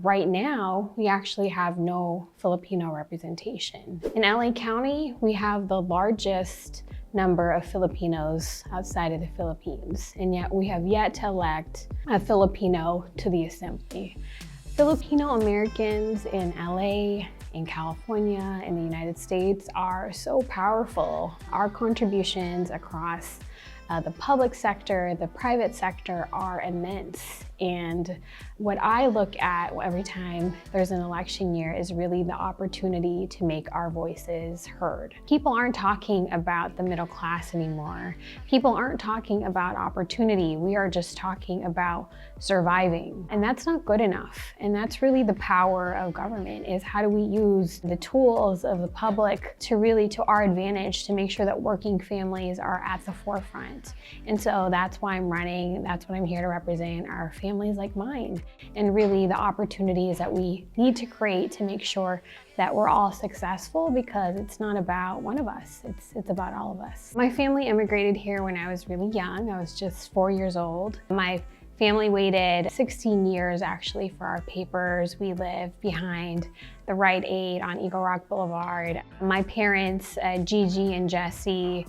Right now, we actually have no Filipino representation. In LA County, we have the largest number of Filipinos outside of the Philippines, and yet we have yet to elect a Filipino to the Assembly. Filipino Americans in LA, in California, in the United States are so powerful. Our contributions across the public sector, the private sector are immense. And what I look at every time there's an election year is really the opportunity to make our voices heard. People aren't talking about the middle class anymore. People aren't talking about opportunity. We are just talking about surviving. And that's not good enough. And that's really the power of government, is how do we use the tools of the public to our advantage to make sure that working families are at the forefront. And so that's why I'm running. That's what I'm here to represent, our families like mine, and really the opportunities that we need to create to make sure that we're all successful, because it's not about one of us, it's about all of us. My family immigrated here when I was really young. I was just 4 years old. My family waited 16 years actually for our papers. We lived behind the Rite Aid on Eagle Rock Boulevard. My parents, Gigi and Jesse,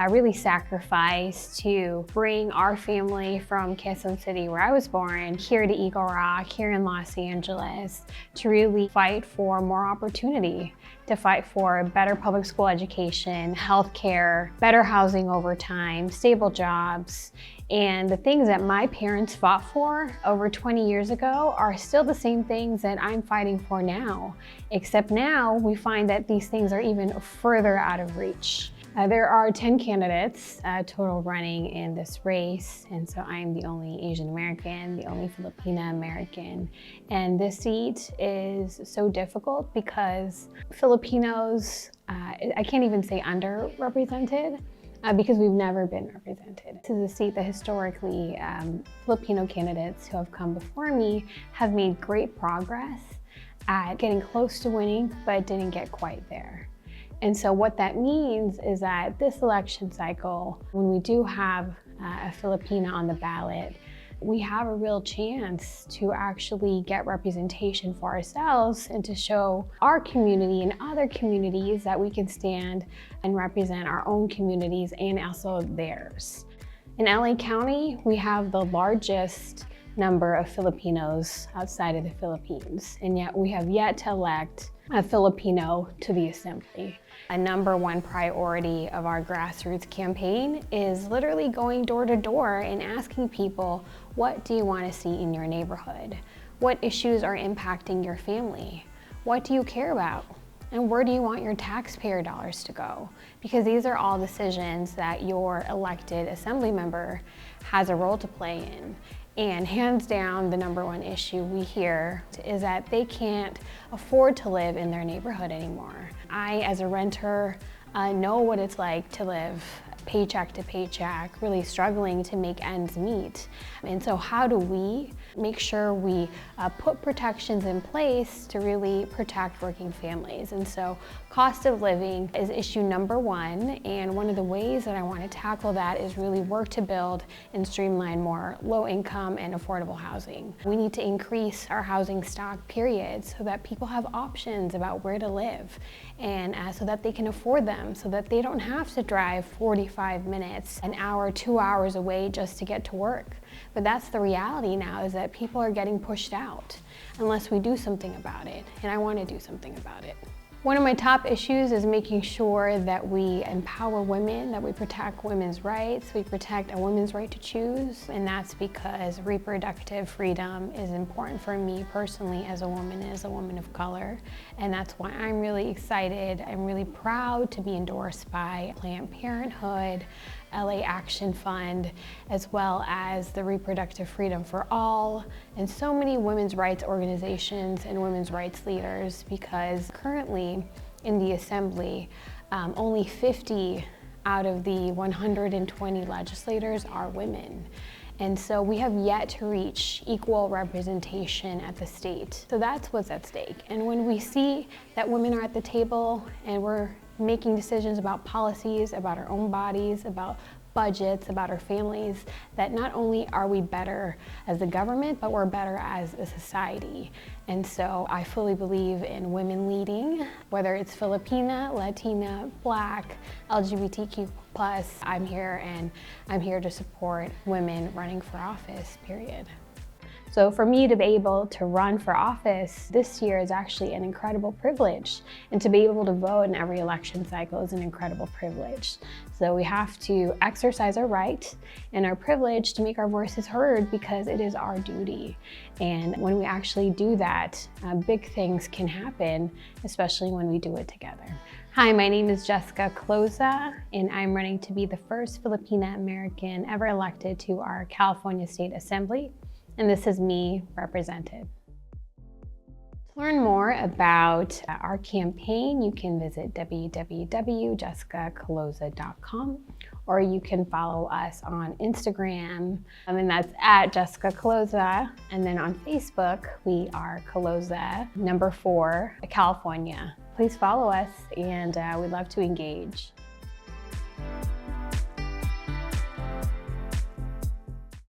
really sacrificed to bring our family from Quezon City, where I was born, here to Eagle Rock, here in Los Angeles, to really fight for more opportunity, to fight for better public school education, healthcare, better housing over time, stable jobs. And the things that my parents fought for over 20 years ago are still the same things that I'm fighting for now, except now we find that these things are even further out of reach. There are 10 candidates total running in this race, and so I'm the only Asian American, the only Filipina American. And this seat is so difficult because Filipinos, I can't even say underrepresented, because we've never been represented. This is a seat that historically Filipino candidates who have come before me have made great progress at getting close to winning, but didn't get quite there. And so what that means is that this election cycle, when we do have a Filipina on the ballot, we have a real chance to actually get representation for ourselves and to show our community and other communities that we can stand and represent our own communities and also theirs. In LA County, we have the largest number of Filipinos outside of the Philippines, and yet we have yet to elect a Filipino to the Assembly. A number one priority of our grassroots campaign is literally going door to door and asking people, what do you want to see in your neighborhood? What issues are impacting your family? What do you care about? And where do you want your taxpayer dollars to go? Because these are all decisions that your elected assembly member has a role to play in. And hands down, the number one issue we hear is that they can't afford to live in their neighborhood anymore. I, as a renter, know what it's like to live paycheck to paycheck, really struggling to make ends meet. And so how do we make sure we put protections in place to really protect working families? And so cost of living is issue number one, and one of the ways that I want to tackle that is really work to build and streamline more low-income and affordable housing. We need to increase our housing stock, period, so that people have options about where to live, and so that they can afford them, so that they don't have to drive 45 minutes, an hour, 2 hours away just to get to work. But that's the reality now, is that people are getting pushed out unless we do something about it, and I want to do something about it. One of my top issues is making sure that we empower women, that we protect women's rights, we protect a woman's right to choose, and that's because reproductive freedom is important for me personally as a woman of color, and that's why I'm really excited. I'm really proud to be endorsed by Planned Parenthood, LA Action Fund, as well as the Reproductive Freedom for All, and so many women's rights organizations and women's rights leaders, because currently in the Assembly, only 50 out of the 120 legislators are women. And so we have yet to reach equal representation at the state. So that's what's at stake. And when we see that women are at the table and we're making decisions about policies, about our own bodies, about budgets, about our families, that not only are we better as a government, but we're better as a society. And so I fully believe in women leading, whether it's Filipina, Latina, Black, LGBTQ+, I'm here, and I'm here to support women running for office, period. So for me to be able to run for office this year is actually an incredible privilege. And to be able to vote in every election cycle is an incredible privilege. So we have to exercise our right and our privilege to make our voices heard, because it is our duty. And when we actually do that, big things can happen, especially when we do it together. Hi, my name is Jessica Caloza, and I'm running to be the first Filipina American ever elected to our California State Assembly. And this is me represented. To learn more about our campaign, you can visit www.jessicacaloza.com, or you can follow us on Instagram, and that's at Jessica Caloza. And then on Facebook, we are Caloza #4, California. Please follow us, and we'd love to engage.